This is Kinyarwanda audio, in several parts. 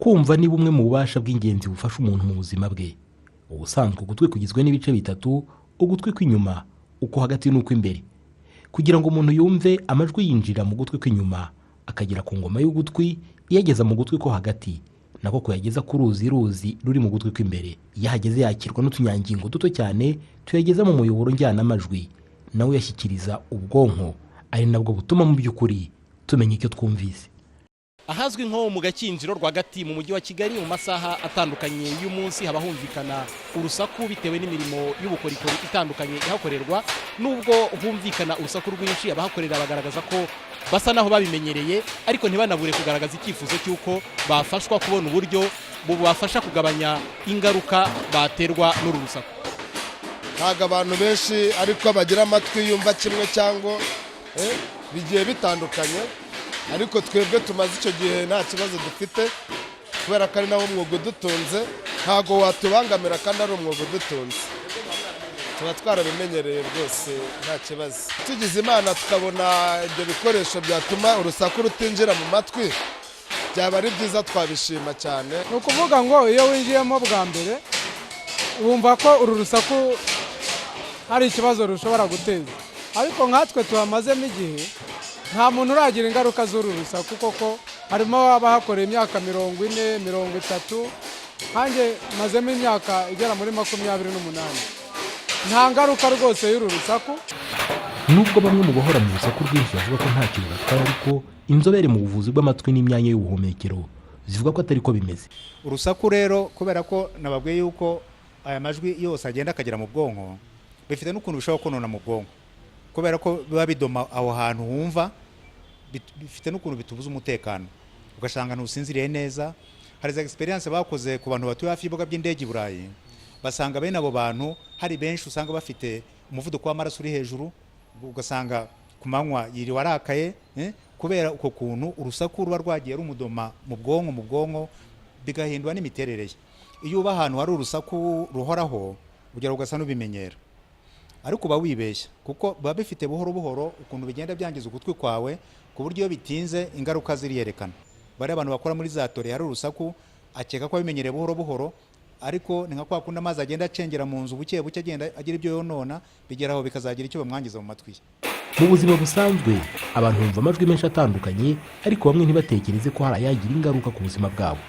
Kumva ni bumwe mu bubasha bw'ingenzi bufasha umuntu mu buzima bwe. Ubusanzwe ugutwi kugizwe n'ibice bitatu: ugutwi kw'inyuma, uko hagati n'uko imbere. Kugira ngo umuntu yumve, amajwi yinjira mu gutwi kw'inyuma akagera ku ngoma y'ugutwi, iyageza mu gutwi ko hagati nako kuyageza ku ruzi ruri mu gutwi kw'imbere. Iyo hageze yakirwa n'utunyangingo duto cyane tuyageza mu muyoboro njyanamajwi, nawe yashyikiriza ubwonko, ari nabwo butuma mu by'ukuri tumenya icyo twumvise. Ahazwi nko mu Gakinjiro rwagati mu mujyi wa Kigali, mu masaha atandukanye y'umunsi haba humvikana urusaku bitewe n'imirimo y'ubukorikori itandukanye ihakorerwa. Nubwo humvikana urusaku rwinshi, abahakorera bagaragaza ko basa naho babimenyereye, ariko ntibanabure kugaragaza icyifuzo cy'uko bafashwa kubona uburyo bubafasha kugabanya ingaruka baterwa n'uru rusaku. Ntago abantu benshi ariko bagira amatwi yumva kimwe cyangwa bigiye bitandukanye, ariko twebwe tumaze icyo gihe nta kibazo dufite, kubera ko ari nawo mwuga udutunze. Ntago watubangamira kandi ari umwuga udutunze, tuba twarabimenyereye rwose, nta kibazo. Tugize Imana tukabona ibyo bikoresho byatuma urusaku rutinjira mu matwi, byaba ari byiza, twabishima cyane. Ni ukuvuga ngo iyo winjiyemo bwa mbere wumva ko uru rusaku hari ikibazo rushobora guteza, ariko nkatwe tuhamazemo igihe nta muntu uragira ingaruka z'uru rusaku, koko harimo abahakoreye imyaka 40, 30, hanjye mazemo imyaka igera muri 28. Nta ngaruka rwose y'uru rusaku. Nubwo bamwe mu bahora mu rusaku rwinshi bavuga ko nta kintu batwara, ariko inzobere mu buvuzi bw'amatwi n'imyanya y'ubuhumekero zivuga ko atari ko bimeze. Urusaku rero, kubera ko nababwiye yuko aya majwi yose agenda akagera mu bwonko, bifite n'ukuntu bishobora konona mu bwonko, kubera ko biba bidoma aho hantu wumva, bifite n'ukuntu bitubuza umutekano, ugasanga ntusinziriye neza. Hari za experience bakoze ku bantu batuye hafi y'ibibuga by'indege i Burayi, basanga bene abo bantu hari benshi usanga bafite umuvuduko w'amaraso uri hejuru, ugasanga ku manywa yiri warakaye, kubera uko kuntu urusaku ruba rwagiye rumudoma mu bwonko, bigahindwa n'imiterere ye. Iyo uba ahantu hari urusaku ruhoraho, ugera ugasa n'ubimenyera, ariko uba wibeshya, kuko biba bifite buhoro buhoro ukuntu bigenda byangiza ugutwi kwawe, ku buryo bitinze ingaruka ziriyerekana. Bari abantu bakora muri za tore hari urusaku, akeka ko abimenyereye buhoro buhoro, ariko ni nka kwa kundi amazi agenda acengera mu nzu buke buke, agenda agira ibyo yonona, bigeraho bikazagira icyo bamwangiza mu matwi. Mu buzima busanzwe abantu bumva amajwi menshi atandukanye, ariko bamwe ntibatekereze ko hari ayagira ingaruka ku buzima bwabo.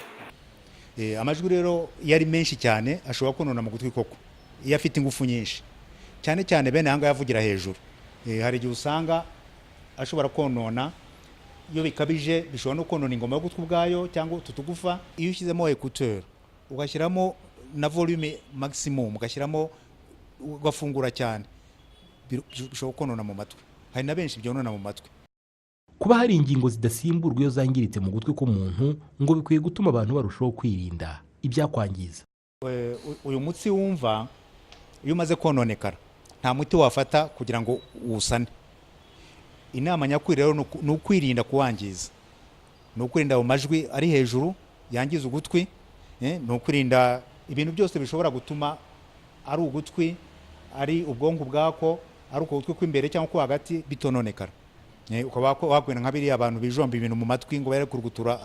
Amajwi rero iyo ari menshi cyane ashobora konona mu gutwi koko, iyo afite ingufu nyinshi, cyane cyane bene ahanga yavugira hejuru. Hari igihe usanga ashobora konona, iyo bikabije bishobora no konona ingoma y'ugutwi ubwayo cyangwa tutugufa. Iyo ushyizemo écouteur ugashyiramo na volume maximum, ugashyiramo ugafungura cyane, bishobora konona mu matwi. Hari na benshi byonona mu matwi. Kuba hari ingingo zidasimburwa iyo zangiritse mu gutwi k'umuntu, ngo bikwiye gutuma abantu barushaho kwirinda ibyakwangiza. Uyu mutsi wumva iyo umaze kononekara, nta muti wafata kugira ngo uwusane. Inama nyakuri rero ni ukwirinda kuwangiza, ni ukwirinda mu majwi ari hejuru yangiza ugutwi, ni ukwirinda ibintu byose bishobora gutuma ari ugutwi, ari ubwonko bwako, ari uko gutwi kw'imbere cyangwa ko hagati bitononekara. Ukaba wagwena nka biriya abantu bijomba ibintu mu matwi ngo bare kurugutura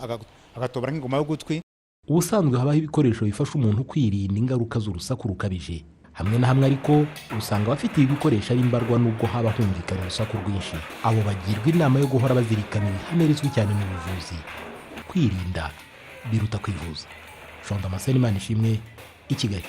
agatobora nk'ingoma y'ugutwi. Ubusanzwe habaho ibikoresho bifasha umuntu kwirinda ingaruka z'urusaku rukabije. Hamwe na hamwe ariko usanga abafite ibi bikoresho ari imbarwa, nubwo haba humvikana urusaku rwinshi. Abo bagirwa inama yo guhora bazirikana ihame rizwi cyane mu buvuzi: kwirinda biruta kwivuza. Jean Damascene Manishimwe, i Kigali.